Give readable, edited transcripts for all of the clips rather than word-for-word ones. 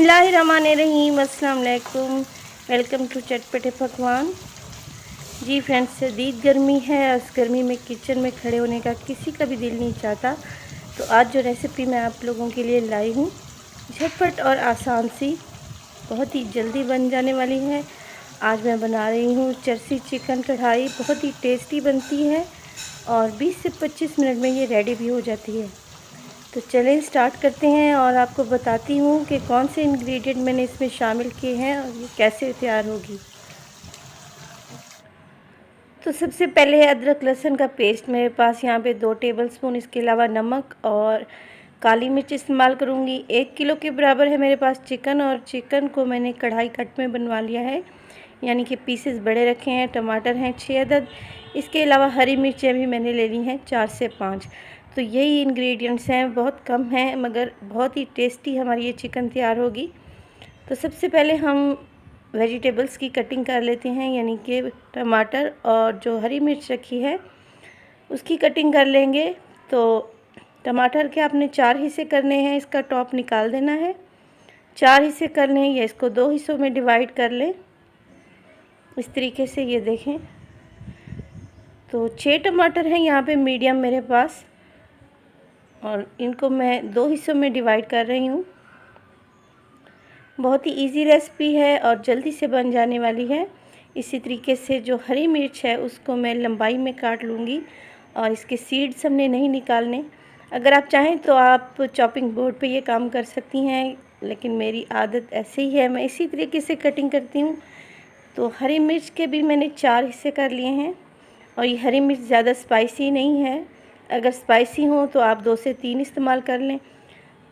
बिस्मिल्लाहिर्रहमानिर्रहीम, अस्सलाम वालेकुम। वेलकम टू चटपटे पकवान। जी फ्रेंड्स, शदीद गर्मी है और इस गर्मी में किचन में खड़े होने का किसी का भी दिल नहीं चाहता। तो आज जो रेसिपी मैं आप लोगों के लिए लाई हूँ, झटपट और आसान सी, बहुत ही जल्दी बन जाने वाली है। आज मैं बना रही हूँ चरसी चिकन कढ़ाई। बहुत ही टेस्टी बनती है और 20 से 25 मिनट में ये रेडी भी हो जाती है। तो चलें स्टार्ट करते हैं और आपको बताती हूँ कि कौन से इंग्रेडिएंट मैंने इसमें शामिल किए हैं और ये कैसे तैयार होगी। तो सबसे पहले है अदरक लहसुन का पेस्ट। मेरे पास यहाँ पे 2 टेबलस्पून, इसके अलावा नमक और काली मिर्च इस्तेमाल करूँगी। 1 किलो के बराबर है मेरे पास चिकन, और चिकन को मैंने कढ़ाई कट में बनवा लिया है, यानी कि पीसेस बड़े रखे हैं। टमाटर हैं 6 अदद। इसके अलावा हरी मिर्चें भी मैंने ले ली हैं 4 से 5। तो यही इंग्रेडिएंट्स हैं, बहुत कम हैं मगर बहुत ही टेस्टी हमारी ये चिकन तैयार होगी। तो सबसे पहले हम वेजिटेबल्स की कटिंग कर लेते हैं, यानी कि टमाटर और जो हरी मिर्च रखी है उसकी कटिंग कर लेंगे। तो टमाटर के आपने 4 हिस्से करने हैं, इसका टॉप निकाल देना है। 4 हिस्से करने हैं, या इसको 2 हिस्सों में डिवाइड कर लें इस तरीके से। ये देखें, तो 6 टमाटर हैं यहाँ पे मीडियम मेरे पास, और इनको मैं 2 हिस्सों में डिवाइड कर रही हूँ। बहुत ही इजी रेसिपी है और जल्दी से बन जाने वाली है। इसी तरीके से जो हरी मिर्च है उसको मैं लंबाई में काट लूँगी, और इसके सीड्स हमने नहीं निकालने। अगर आप चाहें तो आप चॉपिंग बोर्ड पे ये काम कर सकती हैं, लेकिन मेरी आदत ऐसे ही है, मैं इसी तरीके से कटिंग करती हूँ। तो हरी मिर्च के भी मैंने 4 हिस्से कर लिए हैं, और ये हरी मिर्च ज़्यादा स्पाइसी नहीं है। अगर स्पाइसी हो तो आप 2 से 3 इस्तेमाल कर लें।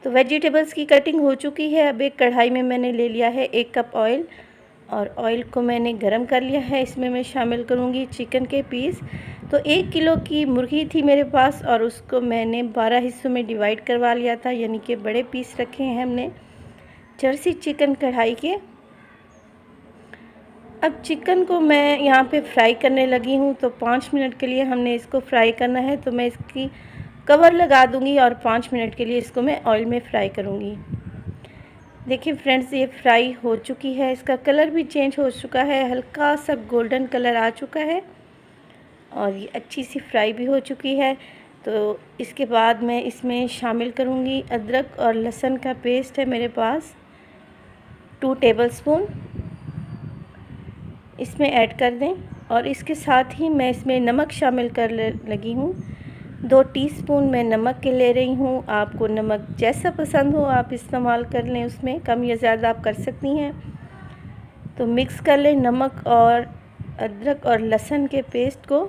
तो वेजिटेबल्स की कटिंग हो चुकी है। अब एक कढ़ाई में मैंने ले लिया है 1 कप ऑयल, और ऑयल को मैंने गरम कर लिया है। इसमें मैं शामिल करूँगी चिकन के पीस। तो 1 किलो की मुर्गी थी मेरे पास, और उसको मैंने 12 हिस्सों में डिवाइड करवा लिया था, यानी कि बड़े पीस रखे हैं हमने जर्सी चिकन कढ़ाई के। अब चिकन को मैं यहाँ पे फ्राई करने लगी हूँ। तो 5 मिनट के लिए हमने इसको फ्राई करना है, तो मैं इसकी कवर लगा दूँगी और 5 मिनट के लिए इसको मैं ऑयल में फ्राई करूँगी। देखिए फ्रेंड्स, ये फ्राई हो चुकी है, इसका कलर भी चेंज हो चुका है, हल्का सा गोल्डन कलर आ चुका है, और ये अच्छी सी फ्राई भी हो चुकी है। तो इसके बाद मैं इसमें शामिल करूँगी अदरक और लहसुन का पेस्ट है मेरे पास 2 टेबलस्पून, इसमें ऐड कर दें। और इसके साथ ही मैं इसमें नमक शामिल कर लगी हूँ। 2 टीस्पून मैं नमक के ले रही हूँ। आपको नमक जैसा पसंद हो आप इस्तेमाल कर लें, उसमें कम या ज़्यादा आप कर सकती हैं। तो मिक्स कर लें नमक और अदरक और लहसुन के पेस्ट को,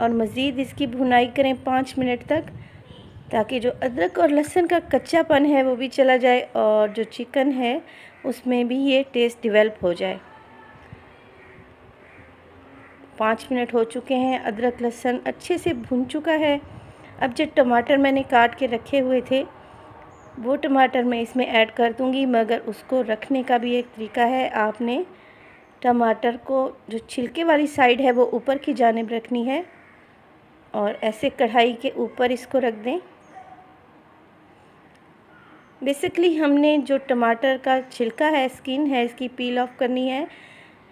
और मज़ीद इसकी भुनाई करें 5 मिनट तक, ताकि जो अदरक और लहसुन का कच्चापन है वो भी चला जाए, और जो चिकन है उसमें भी ये टेस्ट डेवलप हो जाए। 5 मिनट हो चुके हैं, अदरक लहसुन अच्छे से भुन चुका है। अब जो टमाटर मैंने काट के रखे हुए थे वो टमाटर मैं इसमें ऐड कर दूंगी, मगर उसको रखने का भी एक तरीका है। आपने टमाटर को जो छिलके वाली साइड है वो ऊपर की जानिब रखनी है, और ऐसे कढ़ाई के ऊपर इसको रख दें। बेसिकली हमने जो टमाटर का छिलका है, स्किन है, इसकी पील ऑफ करनी है।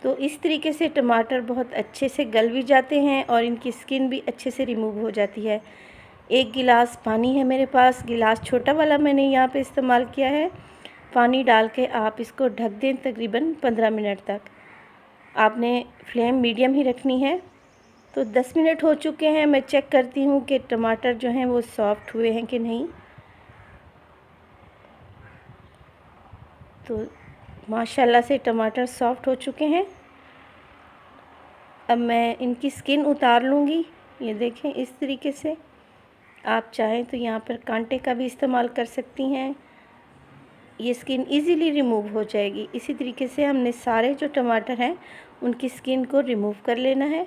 तो इस तरीके से टमाटर बहुत अच्छे से गल भी जाते हैं और इनकी स्किन भी अच्छे से रिमूव हो जाती है। 1 गिलास पानी है मेरे पास, गिलास छोटा वाला मैंने यहाँ पे इस्तेमाल किया है। पानी डाल के आप इसको ढक दें तकरीबन 15 मिनट तक। आपने फ्लेम मीडियम ही रखनी है। तो 10 मिनट हो चुके हैं, मैं चेक करती हूँ कि टमाटर जो हैं वो सॉफ़्ट हुए हैं कि नहीं। तो माशाल्लाह से टमाटर सॉफ़्ट हो चुके हैं। अब मैं इनकी स्किन उतार लूँगी। ये देखें इस तरीके से। आप चाहें तो यहाँ पर कांटे का भी इस्तेमाल कर सकती हैं, ये स्किन इजीली रिमूव हो जाएगी। इसी तरीके से हमने सारे जो टमाटर हैं उनकी स्किन को रिमूव कर लेना है।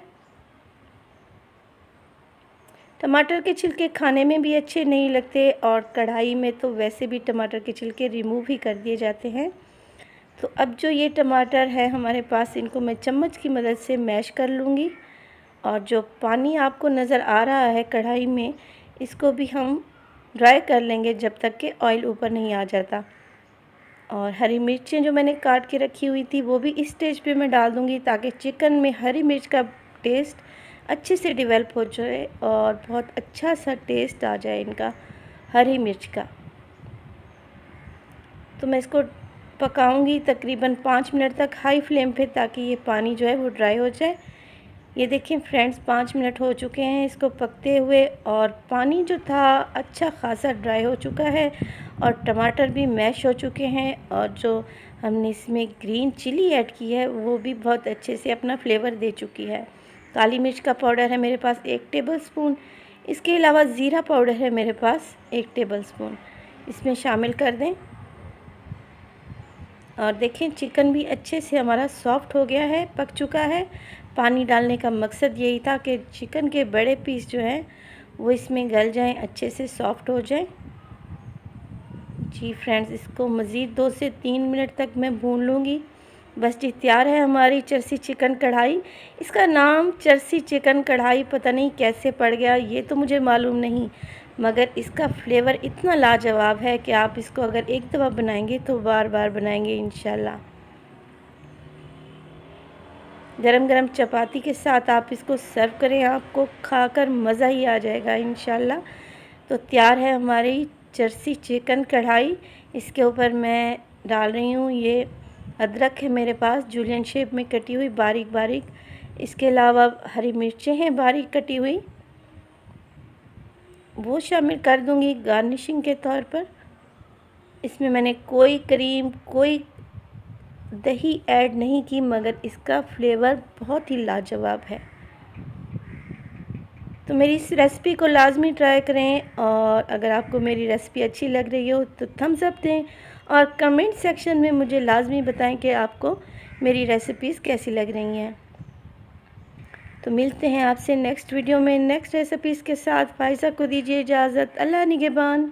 टमाटर के छिलके खाने में भी अच्छे नहीं लगते, और कढ़ाई में तो वैसे भी टमाटर के छिलके रिमूव ही कर दिए जाते हैं। तो अब जो ये टमाटर है हमारे पास, इनको मैं चम्मच की मदद से मैश कर लूँगी, और जो पानी आपको नज़र आ रहा है कढ़ाई में, इसको भी हम ड्राई कर लेंगे जब तक कि ऑयल ऊपर नहीं आ जाता। और हरी मिर्चें जो मैंने काट के रखी हुई थी वो भी इस स्टेज पे मैं डाल दूँगी, ताकि चिकन में हरी मिर्च का टेस्ट अच्छे से डेवलप हो जाए और बहुत अच्छा सा टेस्ट आ जाए इनका हरी मिर्च का। तो मैं इसको पकाऊंगी तकरीबन 5 मिनट तक हाई फ्लेम पे, ताकि ये पानी जो है वो ड्राई हो जाए। ये देखिए फ्रेंड्स, 5 मिनट हो चुके हैं इसको पकते हुए, और पानी जो था अच्छा खासा ड्राई हो चुका है और टमाटर भी मैश हो चुके हैं, और जो हमने इसमें ग्रीन चिली ऐड की है वो भी बहुत अच्छे से अपना फ्लेवर दे चुकी है। काली मिर्च का पाउडर है मेरे पास 1 टेबलस्पून, इसके अलावा ज़ीरा पाउडर है मेरे पास 1 टेबलस्पून, इसमें शामिल कर दें। और देखें चिकन भी अच्छे से हमारा सॉफ्ट हो गया है, पक चुका है। पानी डालने का मकसद यही था कि चिकन के बड़े पीस जो हैं वो इसमें गल जाएं, अच्छे से सॉफ्ट हो जाएं। जी फ्रेंड्स, इसको मज़ीद 2 से 3 मिनट तक मैं भून लूँगी। बस जी तैयार है हमारी चरसी चिकन कढ़ाई। इसका नाम चरसी चिकन कढ़ाई पता नहीं कैसे पड़ गया, ये तो मुझे मालूम नहीं, मगर इसका फ्लेवर इतना लाजवाब है कि आप इसको अगर एक दफ़ा बनाएंगे तो बार बार बनाएंगे इंशाल्लाह। गरम गरम चपाती के साथ आप इसको सर्व करें, आपको खाकर मज़ा ही आ जाएगा इंशाल्लाह। तो तैयार है हमारी चरसी चिकन कढ़ाई। इसके ऊपर मैं डाल रही हूँ ये अदरक है मेरे पास जूलियन शेप में कटी हुई बारीक बारीक, इसके अलावा हरी मिर्चें हैं बारीक कटी हुई, वो शामिल कर दूँगी गार्निशिंग के तौर पर। इसमें मैंने कोई क्रीम कोई दही ऐड नहीं की, मगर इसका फ्लेवर बहुत ही लाजवाब है। तो मेरी इस रेसिपी को लाजमी ट्राई करें, और अगर आपको मेरी रेसिपी अच्छी लग रही हो तो थम्स अप दें, और कमेंट सेक्शन में मुझे लाजमी बताएं कि आपको मेरी रेसिपीज़ कैसी लग रही हैं। तो मिलते हैं आपसे नेक्स्ट वीडियो में नेक्स्ट रेसिपीज़ के साथ। फ़ाइज़ा को दीजिए इजाज़त। अल्लाह निगहबान।